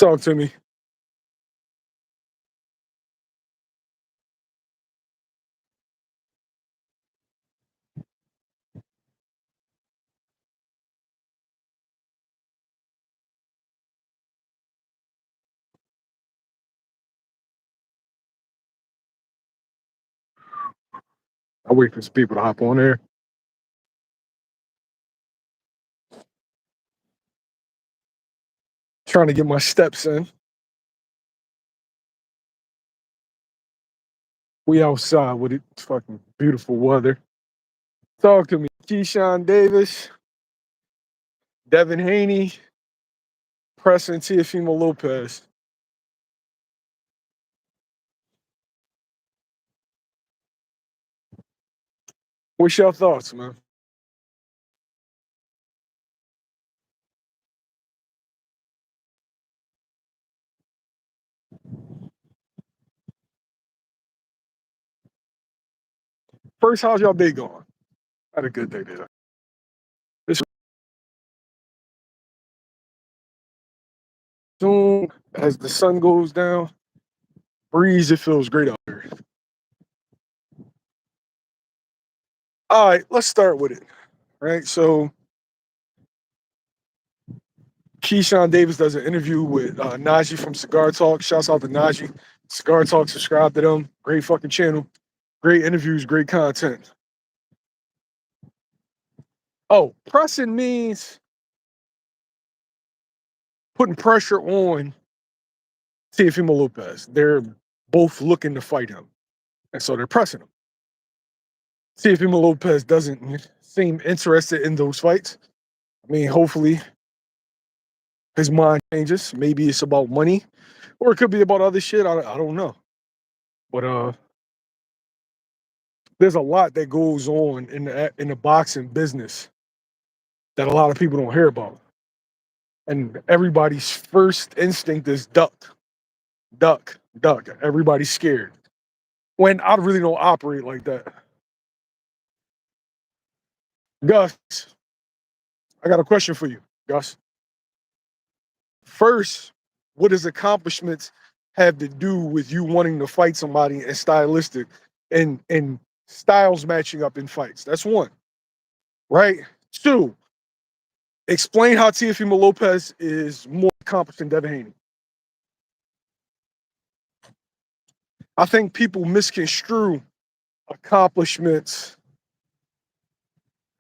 Talk to me. I wait for some people to hop on there. Trying to get my steps in. We outside with it. It's fucking beautiful weather. Talk to me. Keyshawn Davis, Devin Haney, pressing Teofimo Lopez. What's your thoughts, man? First, how's y'all day going? Had a good day today. This soon as the sun goes down, breeze, it feels great out there. All right, let's start with it. Right. So Keyshawn Davis does an interview with Najee from Cigar Talk. Shouts out to Najee. Cigar Talk, subscribe to them. Great fucking channel. Great interviews, great content. Oh, pressing means putting pressure on Teofimo Lopez. They're both looking to fight him. And so they're pressing him. Teofimo Lopez doesn't seem interested in those fights. I mean, hopefully his mind changes. Maybe it's about money, or it could be about other shit. I don't know. But there's a lot that goes on in the boxing business that a lot of people don't hear about. And everybody's first instinct is duck, duck, duck. Everybody's scared. When I really don't operate like that. Gus, I got a question for you, Gus. First, what does accomplishments have to do with you wanting to fight somebody and stylistic and styles matching up in fights? That's one, right? Two, explain how Teofimo Lopez is more accomplished than Devin Haney. I think people misconstrue accomplishments.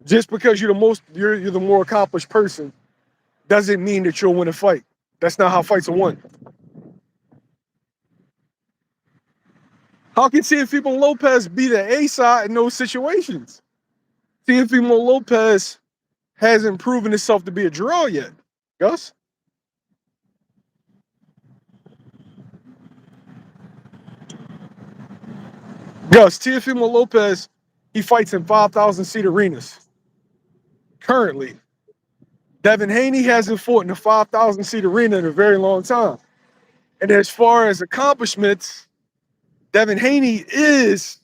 Just because you're the more accomplished person doesn't mean that you'll win a fight. That's not how fights are won. How can Teofimo Lopez be the A side in those situations? Teofimo Lopez hasn't proven himself to be a draw yet. Gus? Teofimo Lopez, he fights in 5,000 seat arenas currently. Devin Haney hasn't fought in a 5,000 seat arena in a very long time. And as far as accomplishments, Devin Haney is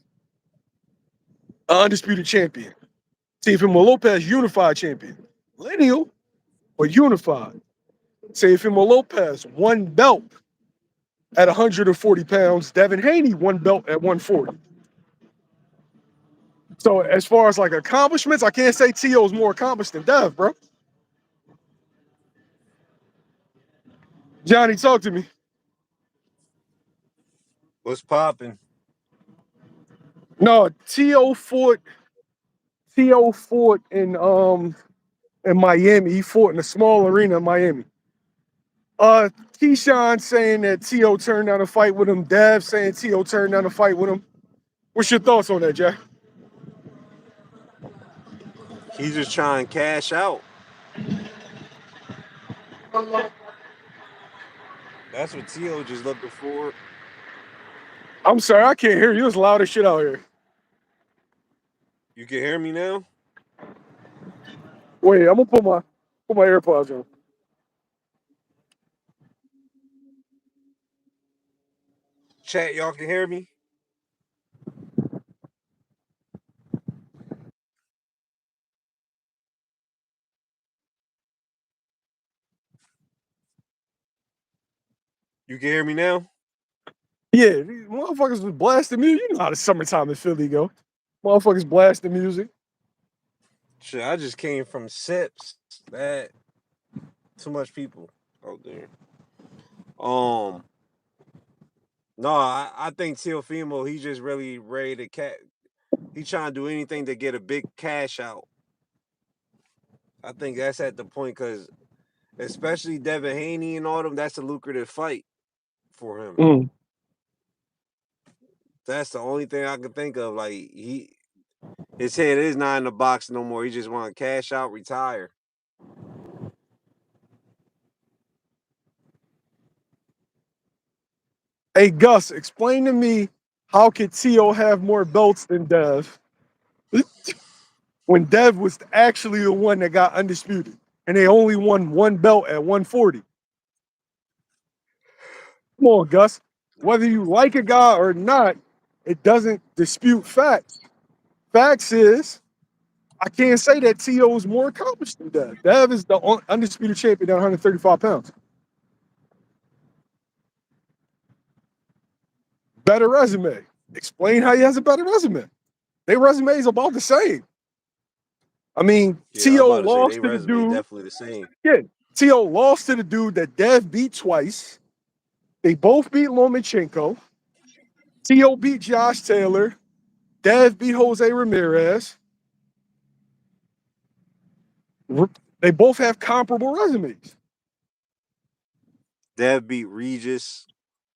an undisputed champion. Teofimo Lopez, unified champion. Lineal, but unified. Teofimo Lopez, one belt at 140 pounds. Devin Haney, one belt at 140. So as far as like accomplishments, I can't say T.O.'s more accomplished than Dev, bro. Johnny, talk to me. What's popping? No, T.O. fought in Miami. He fought in a small arena in Miami. Keyshawn saying that T.O. turned down a fight with him. Dev saying T.O. turned down a fight with him. What's your thoughts on that, Jack? He's just trying to cash out. That's what T.O. just looking for. I'm sorry, I can't hear you. It's loud as shit out here. You can hear me now? Wait, I'm gonna put my AirPods on. Chat, y'all can hear me? You can hear me now? Yeah, these motherfuckers was blasting music. You know how the summertime in Philly go. Motherfuckers blasting music. Shit, I just came from Sips. That too much people out there. Um, no, I think Teofimo, he just really ready to he trying to do anything to get a big cash out. I think that's at the point because especially Devin Haney and all them, that's a lucrative fight for him. Mm. That's the only thing I can think of. Like his head is not in the box no more. He just want to cash out, retire. Hey Gus, explain to me how could Tio have more belts than Dev when Dev was actually the one that got undisputed and they only won one belt at 140. Come on, Gus. Whether you like a guy or not, it doesn't dispute facts. Facts is I can't say that Tio is more accomplished than Dev. Dev is the undisputed champion at 135 pounds. Better resume. Explain how he has a better resume. Their resume is about the same. I mean, Yeah, I'm Tio about to say lost they to the resume dude. definitely the same. Yeah, Tio lost to the dude that Dev beat twice. They both beat Lomachenko. Tio beat Josh Taylor. Dev beat Jose Ramirez. They both have comparable resumes. Dev beat Regis.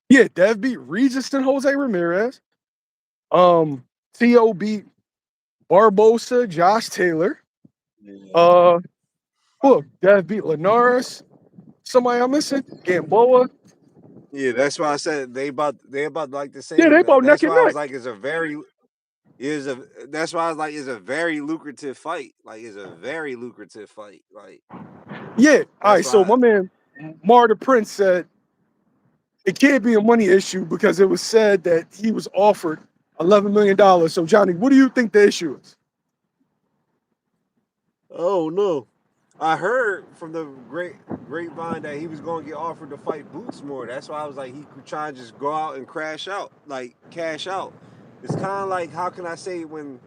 Yeah, Dev beat Regis and Jose Ramirez. Tio beat Barbosa, Josh Taylor. Look, Dev beat Linares. Somebody I'm missing? Gamboa. Yeah, that's why I said they about like the Yeah, same. they both neck That's and why I was neck. like, that's why I was like, it's a very lucrative fight. Like, it's a very lucrative fight. Like, Yeah. All that's right. So why. my man Marta Prince said it can't be a money issue because it was said that he was offered $11 million. So Johnny, what do you think the issue is? Oh no, I heard from the grapevine that he was going to get offered to fight Boots more. That's why I was like, he could try and just go out and crash out, like cash out. It's kind of like, how can I say, when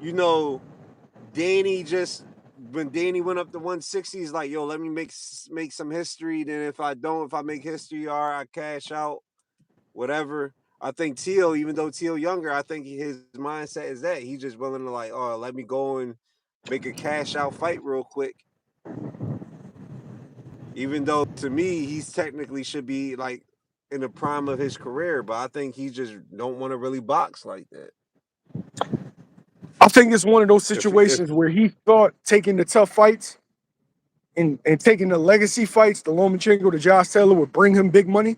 you know Danny just when Danny went up to 160, he's like, yo, let me make some history. Then if I make history, or I cash out, whatever. I think Teal, even though Teal younger, I think his mindset is that he's just willing to like, oh, let me go and make a cash out fight real quick. Even though to me, he's technically should be like in the prime of his career, but I think he just don't want to really box like that. I think it's one of those If situations where he thought taking the tough fights and taking the legacy fights, the Lomachenko, the Josh Taylor would bring him big money,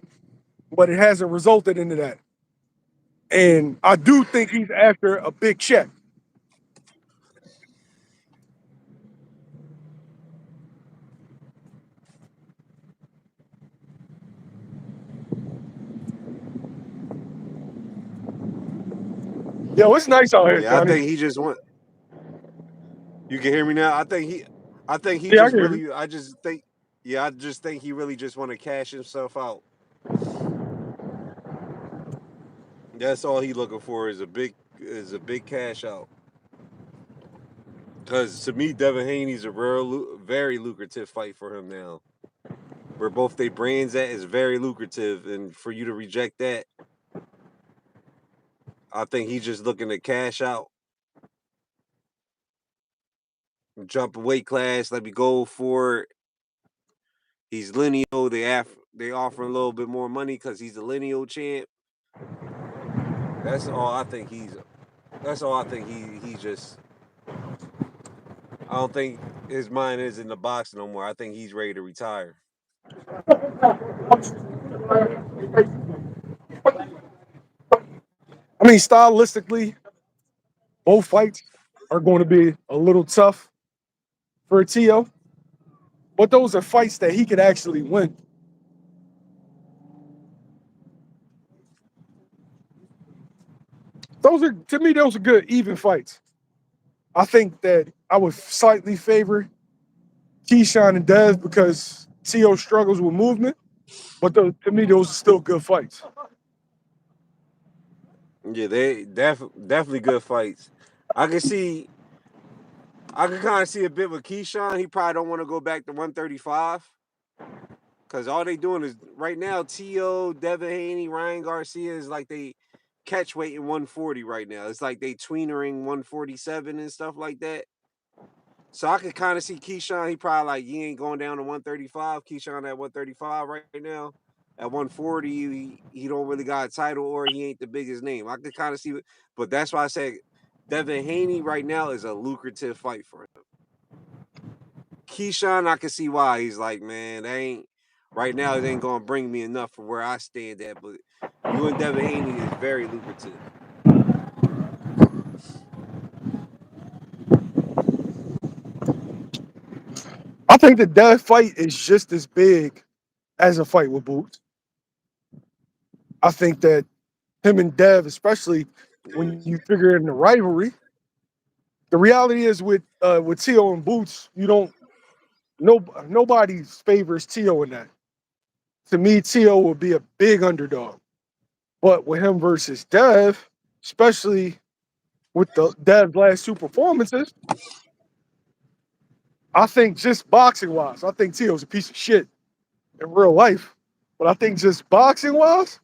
but it hasn't resulted into that. And I do think he's after a big check. Yo, it's nice out here, yeah, I Johnny. think he just want. You can hear me now. I think he Yeah, I just can hear you. really. I just think he really just want to cash himself out. That's all he looking for is a big cash out. Because to me, Devin Haney's a very lucrative fight for him now. Where both their brands at is very lucrative, and for you to reject that, I think he's just looking to cash out, jump a weight class, let me go for it. He's lineal. They offer a little bit more money because he's a lineal champ. That's all I think he's. That's all I think he just. I don't think his mind is in the box no more. I think he's ready to retire. I mean, stylistically, both fights are going to be a little tough for Tio, but those are fights that he could actually win. Those are, to me, those are good, even fights. I think that I would slightly favor Keyshawn and Dez because Tio struggles with movement. But to me, those are still good fights. Yeah, they definitely good fights. I can see. I can kind of see a bit with Keyshawn. He probably don't want to go back to 135 because all they doing is right now. T.O., Devin Haney, Ryan Garcia is like they catch weight in 140 right now. It's like they tweenering 147 and stuff like that. So I could kind of see Keyshawn. He probably like he ain't going down to 135. Keyshawn at 135 right now. At 140, he don't really got a title or he ain't the biggest name. I could kind of see, but that's why I said Devin Haney right now is a lucrative fight for him. Keyshawn, I can see why he's like, man, they ain't right now. It ain't gonna bring me enough for where I stand at. But you and Devin Haney is very lucrative. I think the Dev fight is just as big as a fight with Boots. I think that him and Dev, especially when you figure in the rivalry, the reality is with Tio and Boots, you don't nobody favors Tio in that. To me, Tio will be a big underdog. But with him versus Dev, especially with the Dev's last two performances, I think just boxing wise, I think Tio's a piece of shit in real life. But I think just boxing wise,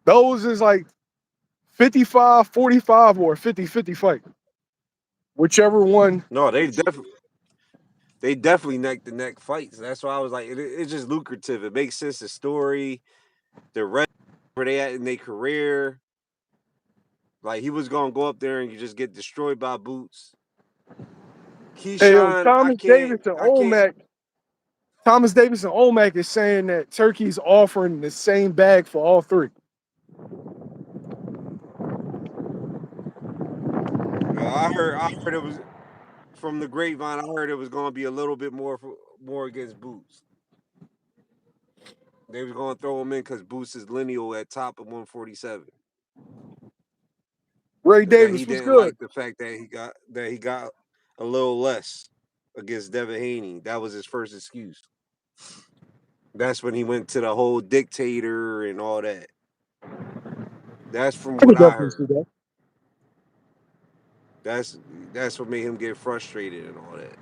those is like 55-45 or a 50-50 fight. Whichever one. No, they definitely neck to neck fights. That's why I was like, it's just lucrative. It makes sense. The story, the rest where they at in their career. Like he was gonna go up there and you just get destroyed by Boots. Hey, yo, Keyshawn, I can't. Thomas Davis and Omac is saying that Turkey's offering the same bag for all three. I heard it was from the grapevine. I heard it was gonna be a little bit more against Boots. They was gonna throw him in because Boots is lineal at top of 147. Ray That Davis he was didn't good. like the fact that he got a little less against Devin Haney. That was his first excuse. That's when he went to the whole dictator and all that. That's from I what could I definitely see heard. that. That's that's what made him get frustrated and all that.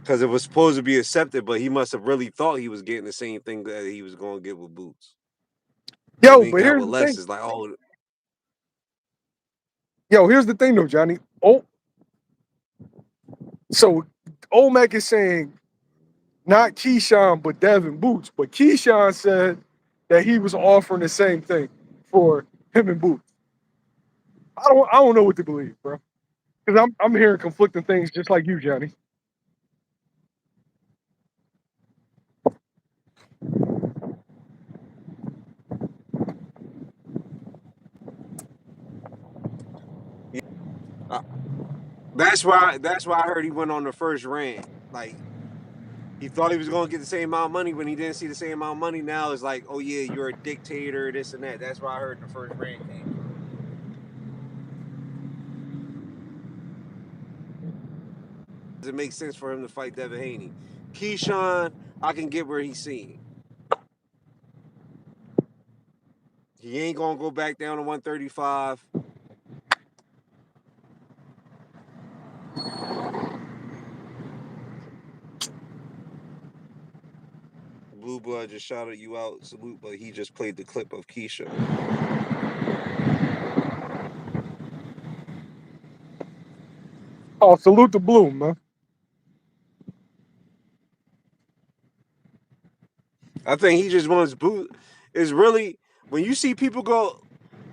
Because it was supposed to be accepted, but he must have really thought he was getting the same thing that he was going to get with Boots. And Yo, then he but got here's with the Les. thing. It's like, oh, Here's the thing though, Johnny. Oh, so Omac is saying not Keyshawn, but Devin Boots. But Keyshawn said that he was offering the same thing for him and Boots. I don't know what to believe, bro. Because I'm hearing conflicting things just like you, Johnny. uh, that's why I heard he went on the first rant. Like he thought he was going to get the same amount of money when he didn't see the same amount of money. Now it's like, oh yeah, you're a dictator, this and that. That's why I heard the first rant came from. Does it make sense for him to fight Devin Haney? Keyshawn, I can get where he's seeing. He ain't gonna go back down to 135. Blue Blood just shouted you out, salute, but he just played the clip of Keyshawn. Oh, salute to Bloom, man. I think he just wants boot. It's really when you see people go.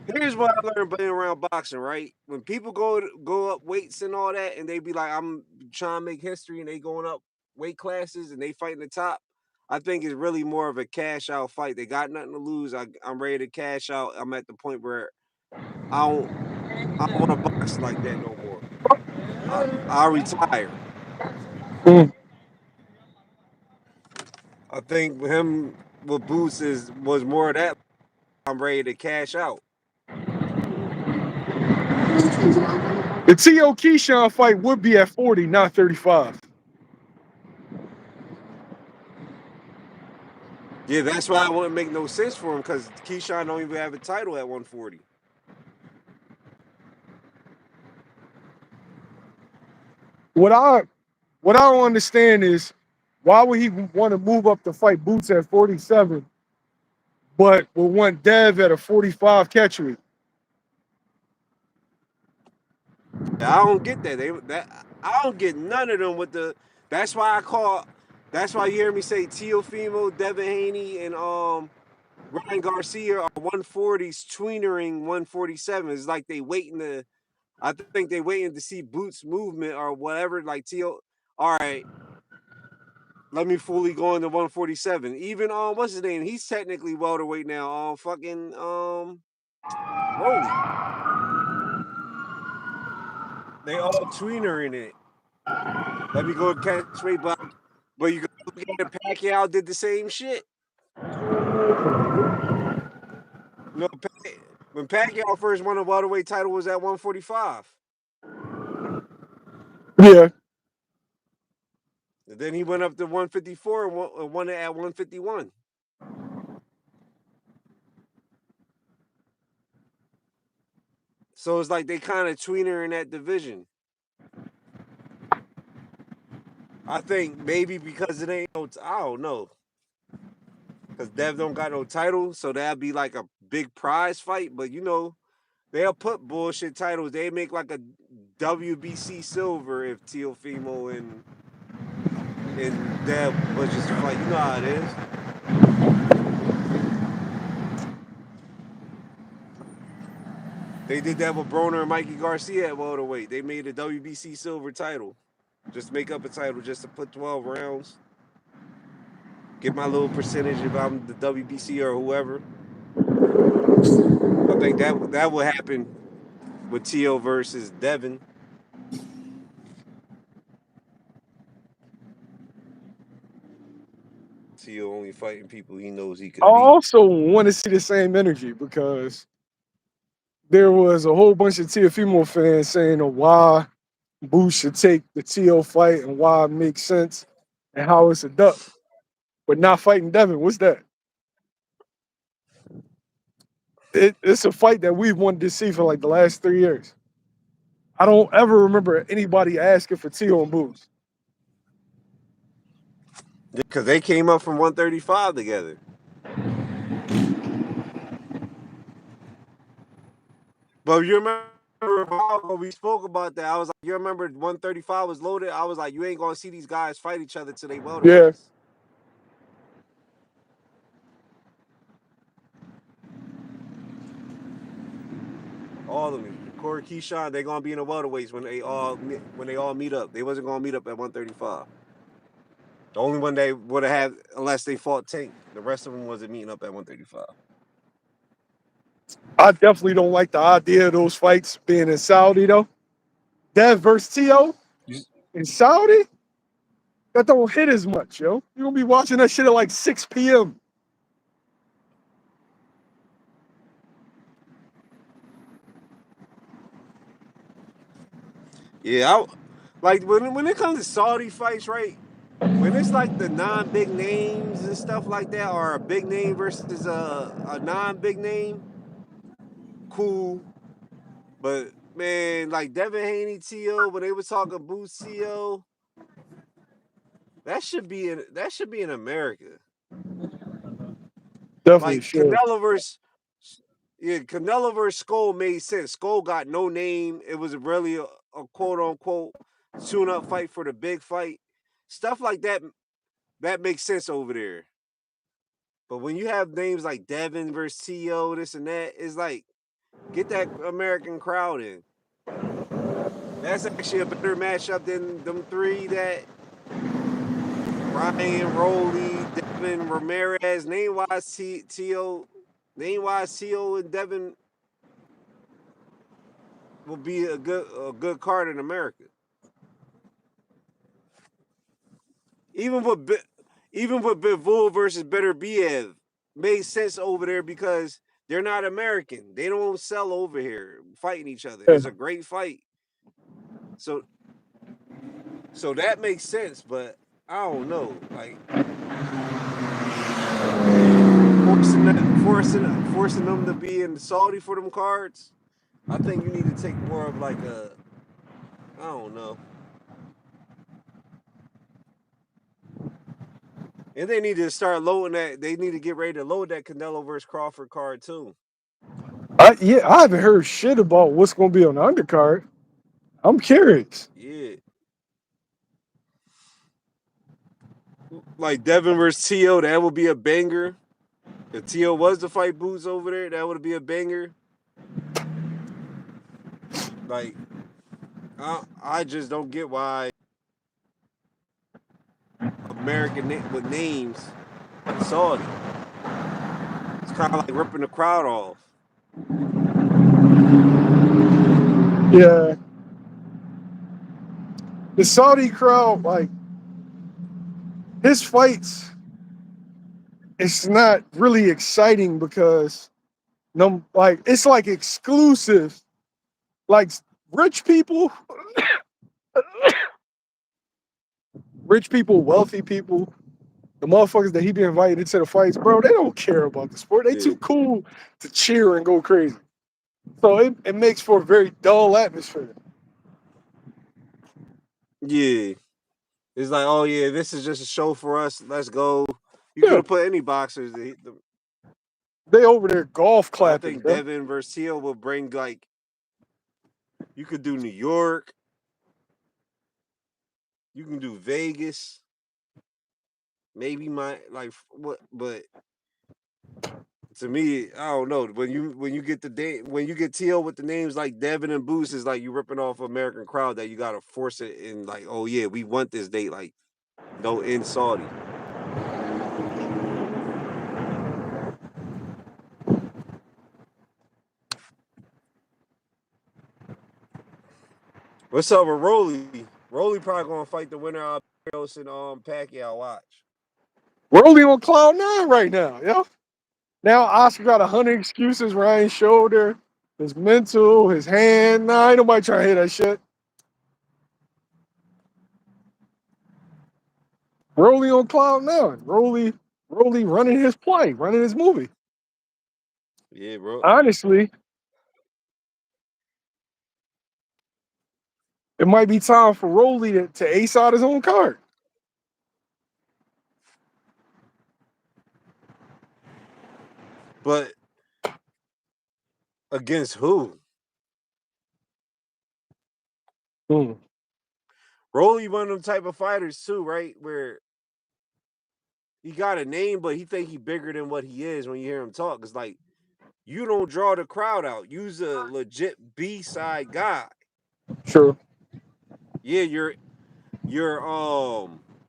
Here's what I learned playing around boxing, right? When people go up weights and all that, and they be like, "I'm trying to make history," and they going up weight classes and they fighting the top. I think it's really more of a cash out fight. They got nothing to lose. I'm ready to cash out. I'm at the point where I don't I don't want to box like that no more. I'll retire. Mm. I think him with Boots was more of that. I'm ready to cash out. The T.O. Keyshawn fight would be at 40, not 35. Yeah, that's why it wouldn't make no sense for him because Keyshawn don't even have a title at 140. What I don't understand is why would he want to move up to fight Boots at 47, but will want Dev at a 45 catchweight? I don't get that. I don't get none of them with the. That's why you hear me say Teofimo, Devin Haney, and Ryan Garcia are 140s tweenering 147. It's like they waiting to. I think they waiting to see Boots' movement or whatever. Like Teo, all right, let me fully go into 147. Even what's his name? He's technically welterweight now. Fucking Rolly. They all tweenering it. Let me go catch weight, but you look at it, Pacquiao did the same shit. No, when Pacquiao first won a welterweight title was at 145. Yeah. And then he went up to 154 and won it at 151. So it's like they kind of tweener in that division. I think maybe because it ain't no, I don't know. Because Dev don't got no title, so that'd be like a big prize fight. But you know, they'll put bullshit titles. They make like a WBC silver if Teofimo and Dev was just fight. You know how it is. They did that with Broner and Mikey Garcia at welterweight. They made a WBC silver title. Just make up a title just to put 12 rounds. Get my little percentage if I'm the WBC or whoever. I think that will happen with Teo versus Devin. Teo only fighting people he knows he I could beat. also want to see the same energy because there was a whole bunch of Teofimo fans saying why Boots should take the T.O. fight and why it makes sense and how it's a duck, but not fighting Devin. What's that? It's a fight that we've wanted to see for like the last 3 years. I don't ever remember anybody asking for T.O. and Boots. Because they came up from 135 together. But you remember when we spoke about that, I was like, you remember 135 was loaded? I was like, you ain't going to see these guys fight each other till they welterweights. Yeah. All of them. Corey, Keyshawn, they're gonna be in the welterweights when they all meet up. They wasn't gonna meet up at 135. The only one they would have had, unless they fought Tank. The rest of them wasn't meeting up at 135. I definitely don't like the idea of those fights being in Saudi though. Dev versus T.O. in Saudi, that don't hit as much, yo. You're gonna be watching that shit at like 6 p.m. Yeah, like when it comes to Saudi fights, right? When it's like the non-big names and stuff like that, or a big name versus a non-big name, cool. But man, like Devin Haney, T.O., when they were talking Boots, T.O., that should be in America. Definitely Like should. Canelo versus Skull made sense. Skull got no name. It was really a quote unquote tune-up fight for the big fight. Stuff like that makes sense over there. But when you have names like Devin versus T.O., this and that, it's like, get that American crowd in. That's actually a better matchup than them three that Ryan, Roley, Devin, Ramirez, name-wise T.O., and Devin will be a good card in America. Even with Bivol versus Beterbiev made sense over there because they're not American. They don't sell over here fighting each other. It's a great fight. So that makes sense, but I don't know. Like forcing them to be in Saudi for them cards. I think you need to take more of like a, I don't know. And they need to start loading that. They need to get ready to load that Canelo versus Crawford card too. I haven't heard shit about what's gonna be on the undercard. I'm curious. Yeah. Like Devin versus Teo, that would be a banger. If Teo was to fight Boots over there, that would be a banger. Like, I just don't get why American with names in Saudi. It's kind of like ripping the crowd off. Yeah. The Saudi crowd, like his fights, it's not really exciting because no, like it's like exclusive. Like rich people, wealthy people, the motherfuckers that he be invited to the fights, bro, they don't care about the sport. They too cool to cheer and go crazy. So it makes for a very dull atmosphere. Yeah. It's like, oh yeah, this is just a show for us. Let's go. You Yeah. could have put any boxers. They over there golf I clapping. think Bro. Devin versus Teo will bring like, you could do New York. You can do Vegas. Maybe but to me, I don't know. When you get Teo with the names like Devin and Boost, is like you ripping off American crowd that you gotta force it in. Like, oh yeah, we want this date. Like, no, in Saudi. What's up with Rolly? Rolly probably gonna fight the winner of Barrios and Pacquiao. Watch. We're only on cloud nine right now, yo. Now Oscar got 100 excuses. Ryan's shoulder, his mental, his hand. Nah, ain't nobody trying to hear that shit. Rolly on cloud nine. Rolly running his play, running his movie. Yeah, bro. Honestly, it might be time for Rolly to ace out his own card. But against who? Rolly one of them type of fighters too, right? Where he got a name, but he think he bigger than what he is when you hear him talk. It's like, you don't draw the crowd out. You's a legit B-side guy. Sure. Yeah, your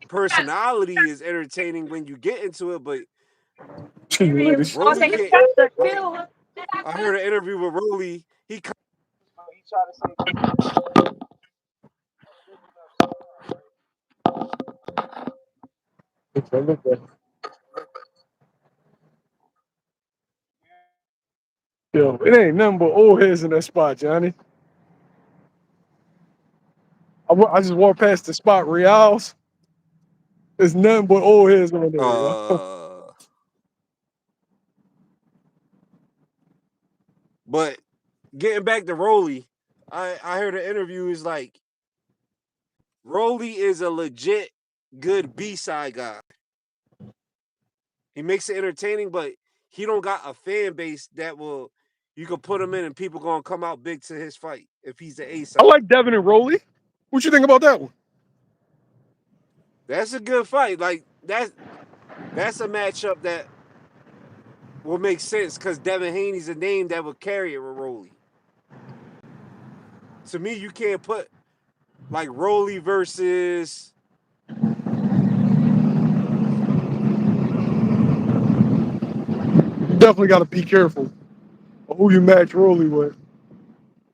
personality is entertaining when you get into it, but Rolly can't. I heard an interview with Rolly. He tried to say. Yo, it ain't nothing but old heads in that spot, Johnny. I just walked past the spot, Reals. There's nothing but old heads on there, yo. But getting back to Rolly, I heard an interview is like, Rolly is a legit good B-side guy. He makes it entertaining, but he don't got a fan base that will, you can put him in and people gonna come out big to his fight if he's the A-side. I like Devin and Rolly. What you think about that one? That's a good fight. Like, that's a matchup that will make sense because Devin Haney's a name that would carry it with Rolly. To me, you can't put like Rolly versus You definitely got to be careful of who you match Rolly with,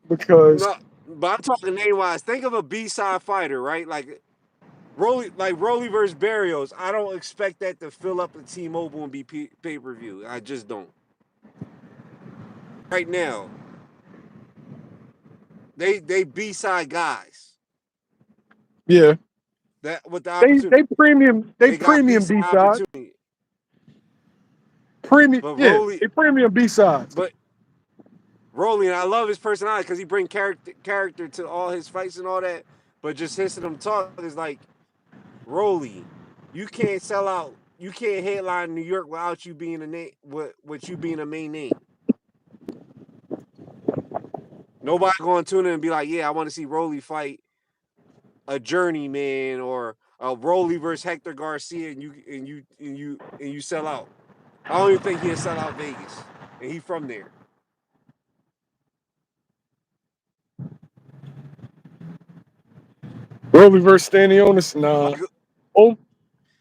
because no, but I'm talking name wise. Think of a B-side fighter, right? Like Rolly versus Barrios. I don't expect that to fill up the T-Mobile and be pay-per-view. I just don't. Right now, they B-side guys. Yeah. That with the They opportunity, premium they got B decent sides. opportunity. Premium, But yeah, Rolly, they premium B sides. but Rolly, and I love his personality because he bring character to all his fights and all that. But just listening to him talk is like, Rolly, you can't sell out. You can't headline New York without you being a name. With you being a main name. Nobody going to tune in and be like, yeah, I want to see Rolly fight a journeyman or a Rolly versus Hector Garcia, and you sell out. I don't even think he'll sell out Vegas, and he from there. Rolly versus Stanionis, nah. Like, Oh,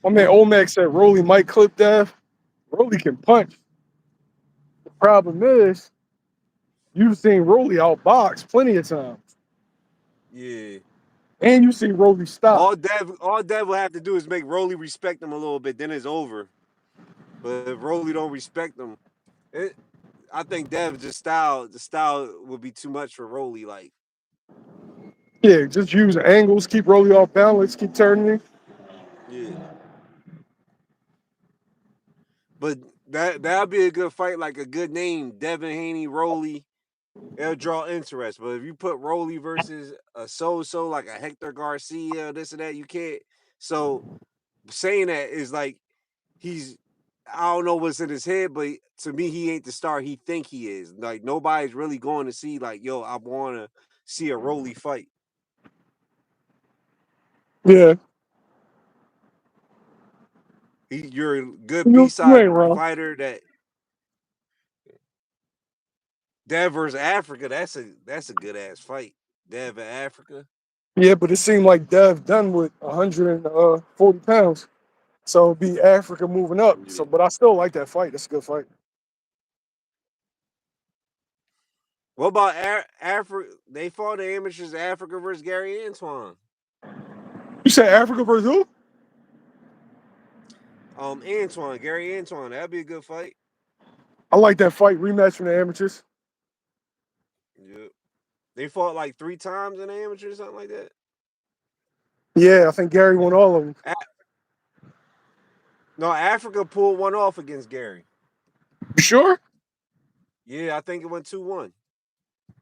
my man Omac said Rolly might clip Dev. Rolly can punch. The problem is, you've seen Rolly outbox plenty of times. yeah. And you see Rolly stop. All Dev will have to do is make Rolly respect him a little bit, then it's over. But if Rolly don't respect him, I think Dev the style would be too much for Rolly. Like, Yeah, just use angles, keep Rolly off balance, keep turning him. yeah. But that'd be a good fight, like a good name, Devin Haney, Rolly. It'll draw interest. But if you put Rolly versus a so like a Hector Garcia, this and that, you can't. So saying that is like he's I don't know what's in his head, but to me, he ain't the star he think he is. Like nobody's really going to see like, yo, I want to see a Rolly fight. Yeah. You're a good You B-side ain't wrong. fighter. That Dev versus Africa, that's a good ass fight. Dev and Africa. Yeah, but it seemed like Dev done with 140 pounds. So it'd be Africa moving up. Yeah. So, but I still like that fight. That's a good fight. What about Africa? They fought the amateurs Africa versus Gary Antoine. You said Africa versus who? Gary Antoine. That'd be a good fight. I like that fight rematch from the amateurs. Yeah. They fought like 3 times in the amateurs, something like that. Yeah, I think Gary won all of them. No, Africa pulled one off against Gary. You sure? Yeah, I think it went 2-1.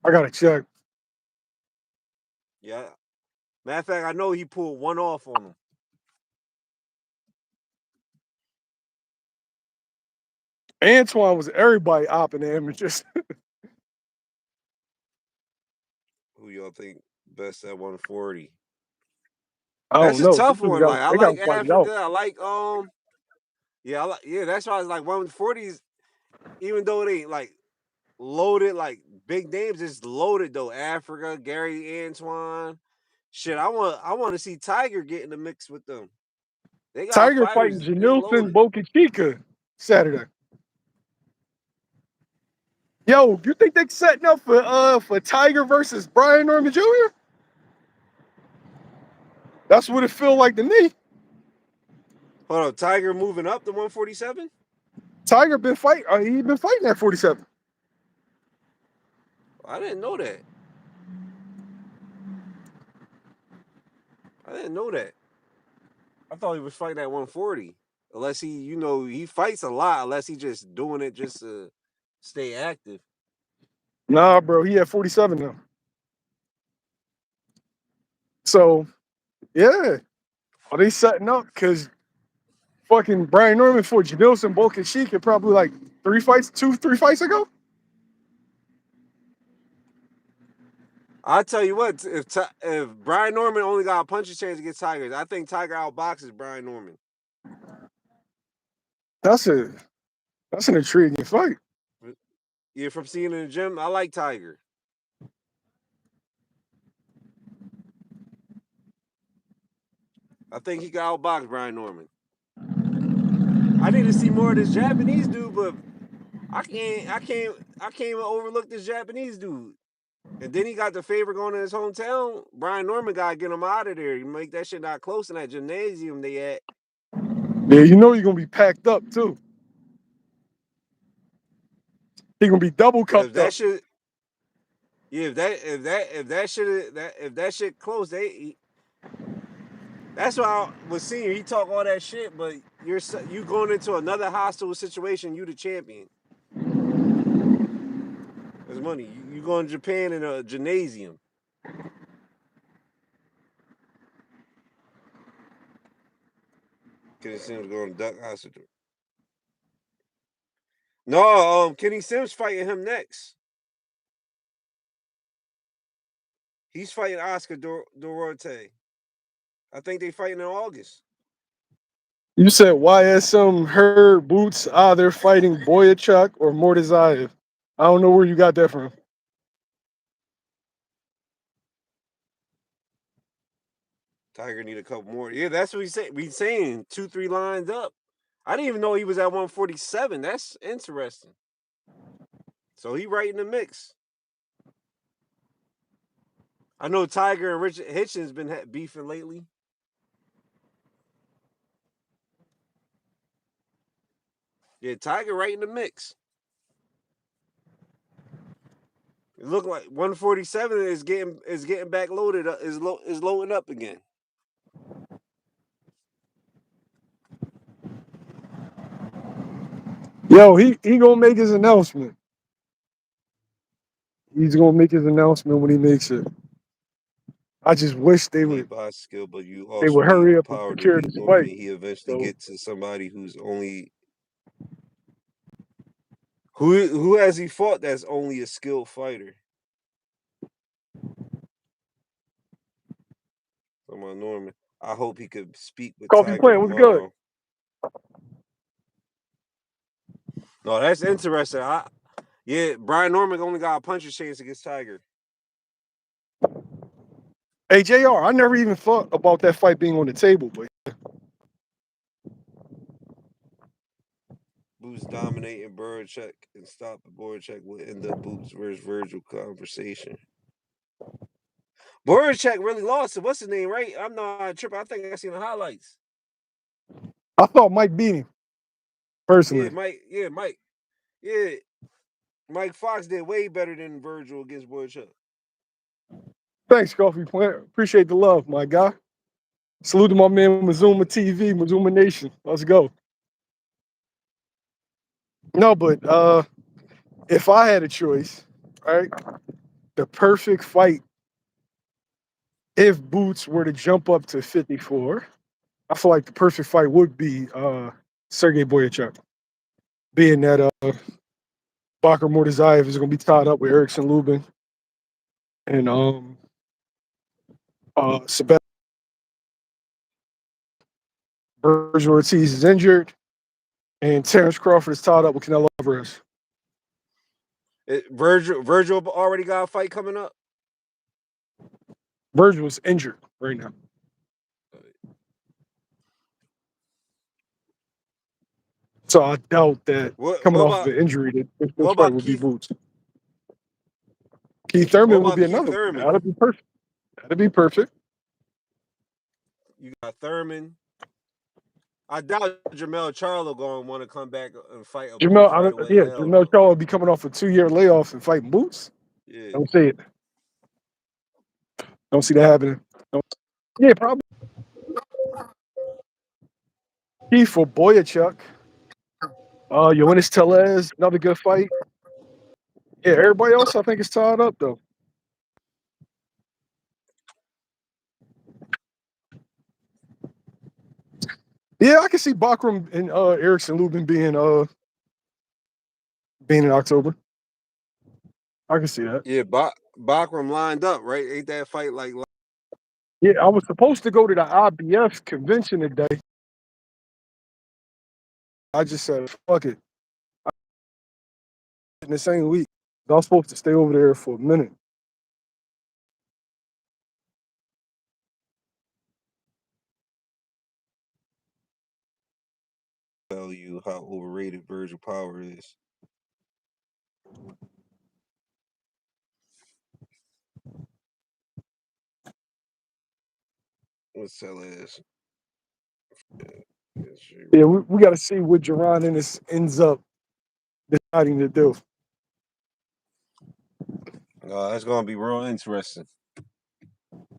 I gotta check. Yeah. Matter of fact, I know he pulled one off on him. Antoine was everybody opping the amateurs. Who y'all think best at 140? I That's don't a know. tough one. Like I They gotta like fight it out. Africa. I like yeah, that's why it's like 140s, even though it ain't like loaded like big names, it's loaded though. Africa, Gary Antoine. Shit, I want to see Tiger get in the mix with them. They got Tiger fighting fighters, they Janilson loaded. Boca Chica Saturday. Yo, you think they setting up for Tiger versus Brian Norman Jr.? That's what it feel like to me. Hold on, Tiger moving up to 147? Tiger been fighting. He been fighting at 47. I didn't know that. I didn't know that. I thought he was fighting at 140. Unless he fights a lot, unless he just doing it just to stay active. Nah, bro, he at 47 now. So, yeah. Are they setting up? Because fucking Brian Norman for Janilson Boca Chica probably like 3 fights ago? I'll tell you what, if Brian Norman only got a puncher's chance against Tigers, I think Tiger outboxes Brian Norman. That's an intriguing fight. Yeah, from seeing in the gym, I like Tiger. I think he can outbox Brian Norman. I need to see more of this Japanese dude, but I can't overlook this Japanese dude. And then he got the favor going in his hometown. Brian Norman got to get him out of there. You make that shit not close in that gymnasium they at. Yeah, you know you're gonna be packed up too. He gonna be double If cupped that up. shit, yeah, if that shit close, That's why I was seeing he talk all that shit, but you going into another hostile situation. You the champion. There's money. You going to Japan in a gymnasium. Kenny Sims going to Duck Hospital. No, Kenny Sims fighting him next. He's fighting Oscar Duarte. I think they fighting in August. You said YSM Herb Boots either fighting Boyachuk or Mortazayev. I don't know where you got that from. Tiger need a couple more. Yeah, that's what we saying 2-3 lines up. I didn't even know he was at 147. That's interesting. So he right in the mix. I know Tiger and Richard Hitchens been beefing lately. Yeah, Tiger right in the mix. It looked like 147 is getting back loaded. Is loading up again. Yo, he gonna make his announcement. He's gonna make his announcement when he makes it. I just wish they would skill, but you they also would need hurry up and power to secure beat this Norman. fight. He eventually So gets to somebody who's only who has he fought that's only a skilled fighter. Come on, Norman. I hope he could speak with Coffee Tiger Plant was good. tomorrow. No, that's interesting. Yeah, Brian Norman only got a puncher's chance against Tiger. Hey JR, I never even thought about that fight being on the table, but Boots dominating Borochek and stop the Borochek will end up Boots versus Virgil conversation. Borochek really lost. What's his name, right? I'm not tripping. I think I seen the highlights. I thought Mike beat him. Personally. Mike. Yeah. Mike Fox did way better than Virgil against Borochek. Thanks, Coffee Plant. Appreciate the love, my guy. Salute to my man Mazuma TV, Mazuma Nation. Let's go. No, but if I had a choice, right, the perfect fight, if Boots were to jump up to 54, I feel like the perfect fight would be Sergey Boyachuk. Being that Bakar Mortazayev is going to be tied up with Erickson Lubin and Sebastian Virgil Ortiz is injured, and Terrence Crawford is tied up with Canelo Alvarez. Virgil already got a fight coming up? Virgil is injured right now. So I doubt that coming off of an injury that this fight would be Boots. Keith Thurman would be another one. That'd be perfect. That'd be perfect. You got Thurman. I doubt Jermell Charlo going to want to come back and fight a Boots right away. Jermell Charlo would be coming off a 2-year layoff and fighting Boots. Yeah. Don't see it. Don't see that happening. Yeah, probably. Keith for Boyachuk. Yoenis Tellez, another good fight. Yeah, everybody else I think is tied up though. Yeah, I can see Bakram and Erickson Lubin being in October. I can see that. Yeah, Bakram lined up, right? Ain't that fight like? Yeah, I was supposed to go to the IBF convention today. I just said, fuck it. In the same week. I was supposed to stay over there for a minute. Tell you how overrated Virgil Power is. What's that is? Yeah, we got to see what Jerron Ennis ends up deciding to do. That's gonna be real interesting.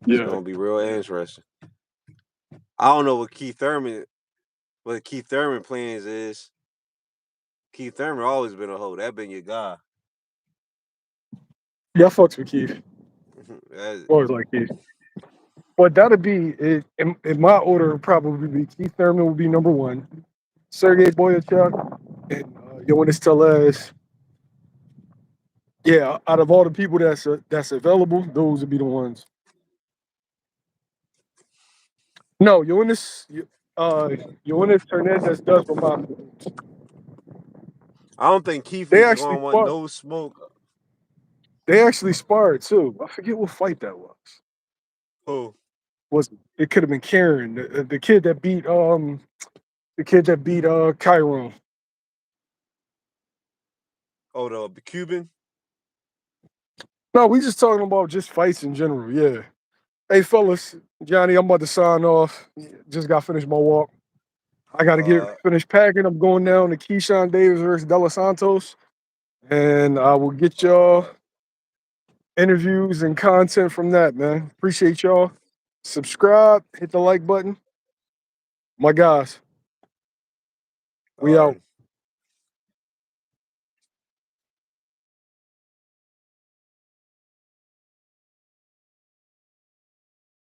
Yeah. It's gonna be real interesting. I don't know what Keith Thurman plans is. Keith Thurman always been a hoe. That been your guy. Yeah, I fucks with Keith. Always like Keith. But that'd be it. In my order, it'd probably be Keith Thurman would be number one, Sergey Boyachuk, and Yoenis Tellez. Yeah, out of all the people that's available, those would be the ones. No, Yoenis Hernandez does remind me. I don't think Keith They is actually going to want sparred. no smoke. They actually sparred too. I forget what fight that was. Who? It could have been Karen, the kid that beat Chiron. Oh, the Cuban? No, we just talking about just fights in general. Yeah. Hey fellas, Johnny, I'm about to sign off. Just got finished my walk. I got to get finished packing. I'm going down to Keyshawn Davis versus De Los Santos, and I will get y'all interviews and content from that, man. Appreciate y'all. Subscribe, hit the like button. My guys, we out.